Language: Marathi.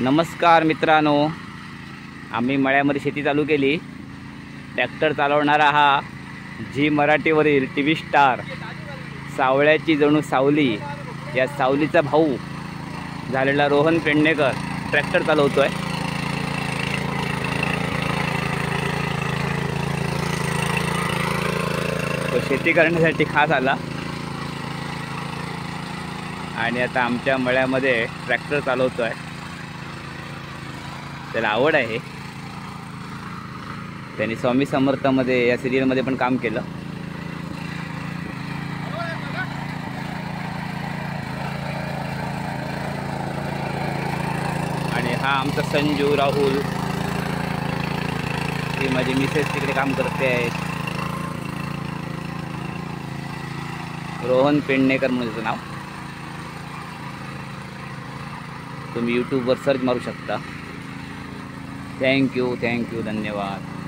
नमस्कार मित्रांनो, आम्ही मळ्यामध्ये शेती चालू केली। ट्रॅक्टर चालवणारा हा झी मराठीवरील टीव्ही स्टार सावळ्याची जणू सावली या सावलीचा भाऊ झालेला रोहन पेडणेकर ट्रॅक्टर चालवतोय। तो शेती करण्यासाठी खास आला आणि आता आमच्या मळ्यामध्ये ट्रॅक्टर चालवतोय। त्याला आवड आहे। त्यांनी स्वामी समर्थामध्ये या सिरियलमध्ये पण काम केलं। आणि हा आमचा संजू राहुल, ती माझी मिसेस तिकडे काम करते आहे। रोहन पेडणेकर म्हणजे नाव, तुम्ही यूट्यूबवर सर्च मारू शकता। थँक्यू, धन्यवाद।